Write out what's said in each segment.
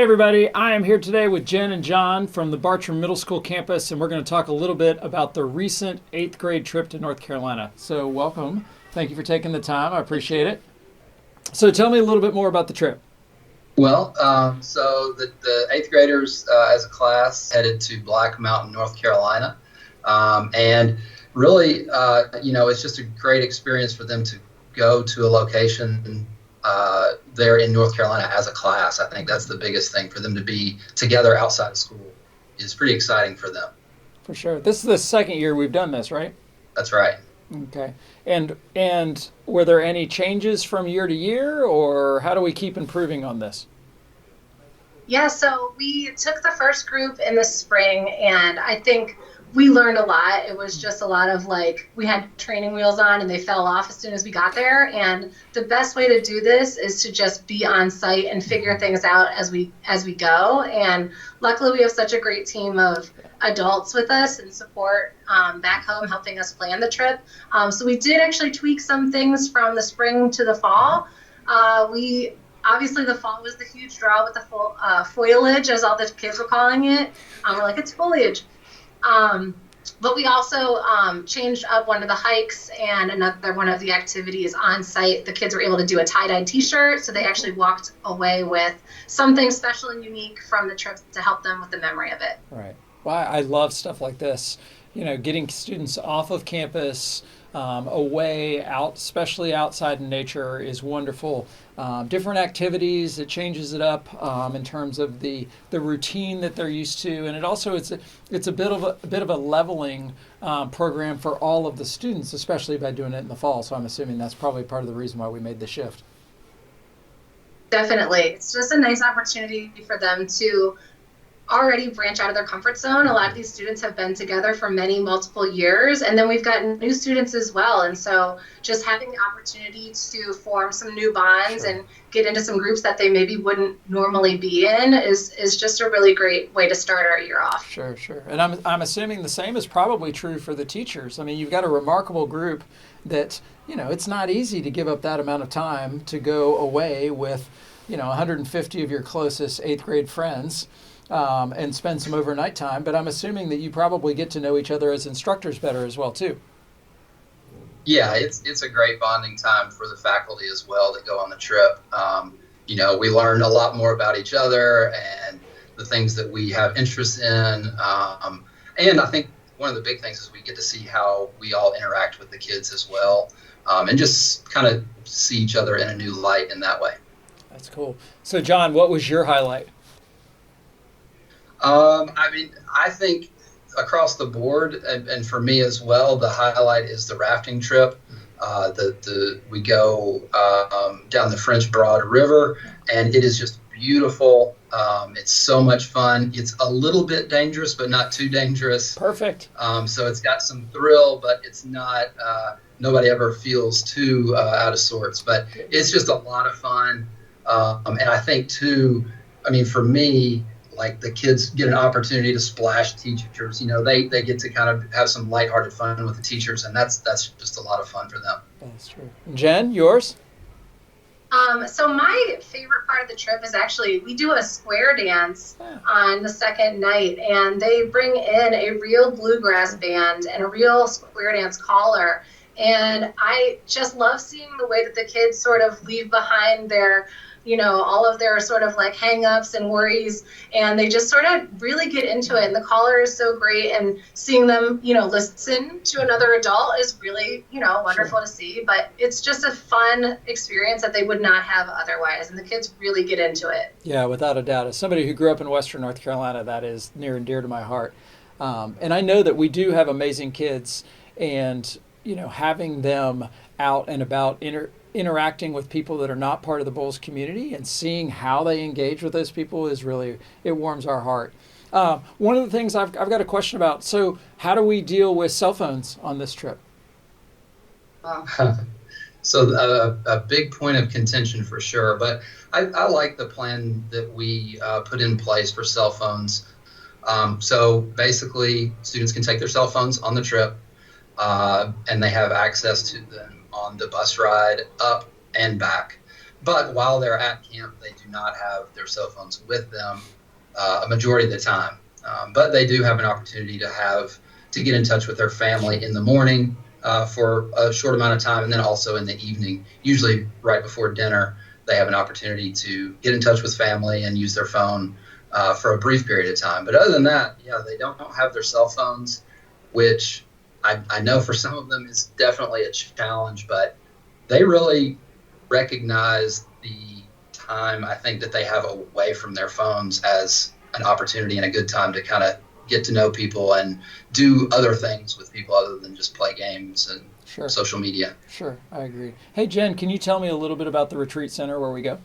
everybody, I am here today with Jen and John from the Bartram Middle School campus, and we're going to talk a little bit about the recent 8th grade trip to North Carolina. So welcome. Thank you for taking the time. I appreciate it. So tell me a little bit more about the trip. So the eighth graders as a class headed to Black Mountain, North Carolina. And really, it's just a great experience for them to go to a location there in North Carolina as a class. I think that's the biggest thing for them to be together outside of school is pretty exciting for them. For sure. This is the second year we've done this, right? That's right. Okay. And were there any changes from year to year, or how do we keep improving on this? Yeah, so we took the first group in the spring, and I think we learned a lot. It was just a lot of we had training wheels on and they fell off as soon as we got there. And the best way to do this is to just be on site and figure things out as we go. And luckily we have such a great team of adults with us and support back home helping us plan the trip. So we did actually tweak some things from the spring to the fall. Obviously, the fall was the huge draw with the foliage, as all the kids were calling it. We're like, it's foliage. But we also changed up one of the hikes, and another one of the activities on site. The kids were able to do a tie-dye t-shirt, so they actually walked away with something special and unique from the trip to help them with the memory of it. Right. Well, I love stuff like this. Getting students off of campus, away out, especially outside in nature, is wonderful. Different activities, it changes it up in terms of the routine that they're used to, and it also it's a bit of a leveling program for all of the students, especially by doing it in the fall. So I'm assuming that's probably part of the reason why we made the shift. Definitely, it's just a nice opportunity for them to already branch out of their comfort zone. A lot of these students have been together for multiple years, and then we've got new students as well. And so just having the opportunity to form some new bonds and get into some groups that they maybe wouldn't normally be in is just a really great way to start our year off. Sure. And I'm assuming the same is probably true for the teachers. I mean, you've got a remarkable group that, it's not easy to give up that amount of time to go away with, 150 of your closest 8th grade friends. And spend some overnight time, but I'm assuming that you probably get to know each other as instructors better as well, too. Yeah, it's a great bonding time for the faculty as well that go on the trip. We learn a lot more about each other and the things that we have interest in. And I think one of the big things is we get to see how we all interact with the kids as well, and just kind of see each other in a new light in that way. That's cool. So, John, what was your highlight? I think across the board, and for me as well, the highlight is the rafting trip. We go down the French Broad River, and it is just beautiful. It's so much fun. It's a little bit dangerous, but not too dangerous. Perfect. So it's got some thrill, but it's not. Nobody ever feels too out of sorts. But it's just a lot of fun, and I think too. I mean, for me, the kids get an opportunity to splash teachers. They get to kind of have some lighthearted fun with the teachers, and that's just a lot of fun for them. That's true. Jen, yours? So my favorite part of the trip is actually we do a square dance on the second night, and they bring in a real bluegrass band and a real square dance caller. And I just love seeing the way that the kids sort of leave behind their all of their sort of hang-ups and worries, and they just sort of really get into it. And the caller is so great, and seeing them, listen to another adult is really, wonderful to see. But it's just a fun experience that they would not have otherwise, and the kids really get into it. Yeah, without a doubt. As somebody who grew up in Western North Carolina, that is near and dear to my heart. And I know that we do have amazing kids, and, having them out and about interacting with people that are not part of the Bulls community and seeing how they engage with those people is really, it warms our heart. One of the things I've got a question about, so how do we deal with cell phones on this trip? So a big point of contention for sure, but I like the plan that we put in place for cell phones. So basically, students can take their cell phones on the trip, and they have access to them on the bus ride up and back. but while they're at camp, they do not have their cell phones with them a majority of the time. But they do have an opportunity to get in touch with their family in the morning for a short amount of time, and then also in the evening, usually right before dinner, they have an opportunity to get in touch with family and use their phone for a brief period of time. But other than that, yeah, they don't have their cell phones, which I know for some of them is definitely a challenge, but they really recognize the time, I think, that they have away from their phones as an opportunity and a good time to kind of get to know people and do other things with people other than just play games and Sure. social media. Sure, I agree. Hey, Jen, can you tell me a little bit about the retreat center where we go?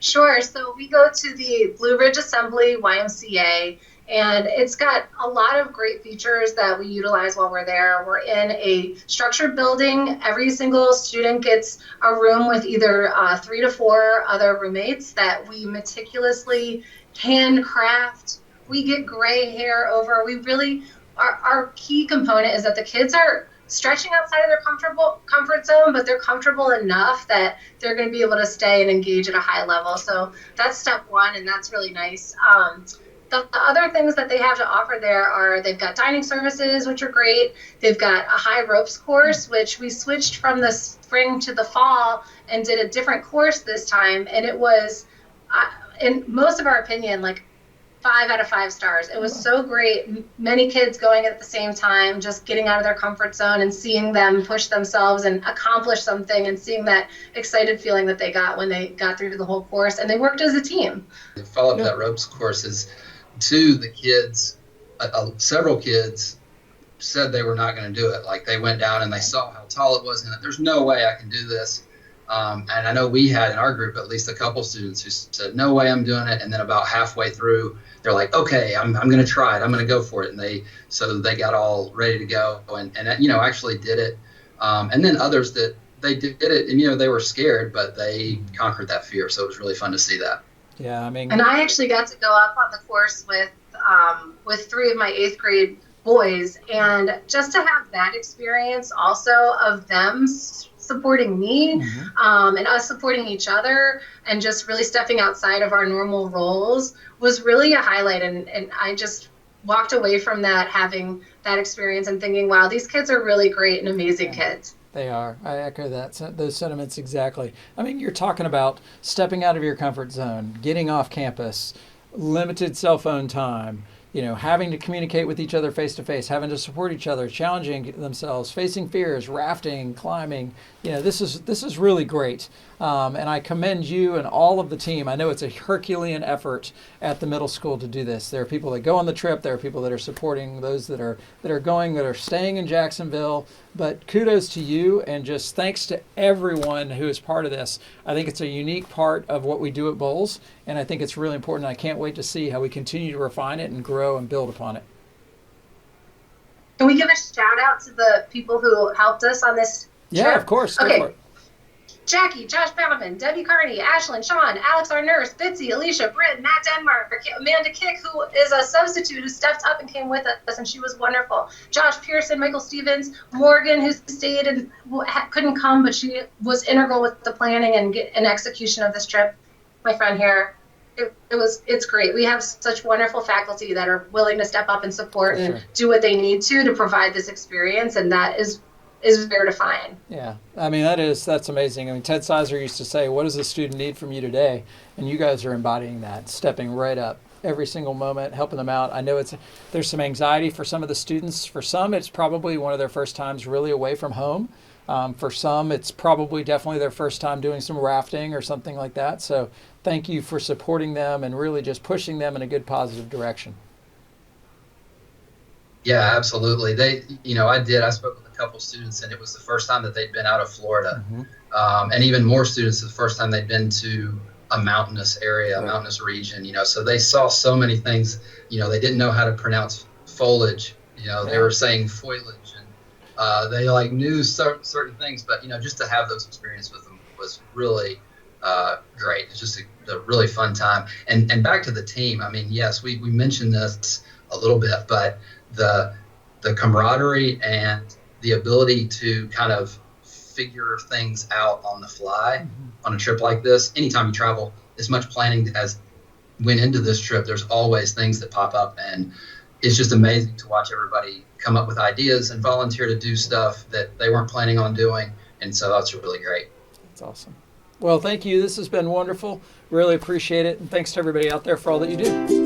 Sure. So we go to the Blue Ridge Assembly YMCA, and it's got a lot of great features that we utilize while we're there. We're in a structured building. Every single student gets a room with either 3 to 4 other roommates that we meticulously handcraft. We get gray hair over. We really, our key component is that the kids are stretching outside of their comfort zone, but they're comfortable enough that they're going to be able to stay and engage at a high level. So that's step one, and that's really nice. The other things that they have to offer there are they've got dining services, which are great. They've got a high ropes course, which we switched from the spring to the fall and did a different course this time. And it was, in most of our opinion, like 5 out of 5 stars. It was so great. Many kids going at the same time, just getting out of their comfort zone and seeing them push themselves and accomplish something, and seeing that excited feeling that they got when they got through the whole course, and they worked as a team. The follow-up to that ropes course is to the kids, several kids said they were not going to do it. Like, they went down and they saw how tall it was and there's no way I can do this. And I know we had in our group at least a couple students who said, no way I'm doing it. And then about halfway through, they're like, okay, I'm going to try it. I'm going to go for it. And they got all ready to go and actually did it. And then others that they did it and, they were scared, but they conquered that fear. So it was really fun to see that. Yeah, I mean, and I actually got to go up on the course with 3 of my 8th grade boys, and just to have that experience also of them supporting me, and us supporting each other, and just really stepping outside of our normal roles was really a highlight. And I just walked away from that, having that experience and thinking, wow, these kids are really great and amazing kids. They are. I echo those sentiments exactly. I mean, you're talking about stepping out of your comfort zone, getting off campus, limited cell phone time, having to communicate with each other face to face, having to support each other, challenging themselves, facing fears, rafting, climbing. This is really great. And I commend you and all of the team. I know it's a Herculean effort at the middle school to do this. There are people that go on the trip. There are people that are supporting those that are staying in Jacksonville. But kudos to you, and just thanks to everyone who is part of this. I think it's a unique part of what we do at Bowles, and I think it's really important. I can't wait to see how we continue to refine it and grow and build upon it. Can we give a shout out to the people who helped us on this trip? Yeah, of course. Okay. Go for it. Jackie, Josh Bannerman, Debbie Carney, Ashlyn, Sean, Alex, our nurse, Bitsy, Alicia, Britt, Matt Denmark, Amanda Kick, who is a substitute who stepped up and came with us, and she was wonderful. Josh Pearson, Michael Stevens, Morgan, who stayed and couldn't come, but she was integral with the planning and execution of this trip. My friend here, it's great. We have such wonderful faculty that are willing to step up and support and do what they need to provide this experience, and that is rare to find. Yeah, I mean, that's amazing. I mean, Ted Sizer used to say, what does a student need from you today? And you guys are embodying that, stepping right up every single moment, helping them out. I know there's some anxiety for some of the students. For some, it's probably one of their first times really away from home. For some, it's probably definitely their first time doing some rafting or something like that. So thank you for supporting them and really just pushing them in a good, positive direction. Yeah, absolutely. I spoke with a couple students, and it was the first time that they'd been out of Florida. And even more students, the first time they'd been to a mountainous area, a mountainous region, so they saw so many things. They didn't know how to pronounce foliage. They were saying foliage, and they knew certain things, but just to have those experiences with them was really great. It's just a really fun time. And back to the team. I mean, yes, we mentioned this a little bit, but the camaraderie and the ability to kind of figure things out on the fly on a trip like this. Anytime you travel, as much planning as went into this trip, there's always things that pop up, and it's just amazing to watch everybody come up with ideas and volunteer to do stuff that they weren't planning on doing. And so that's really great. That's awesome. Well, thank you. This has been wonderful. Really appreciate it. And thanks to everybody out there for all that you do.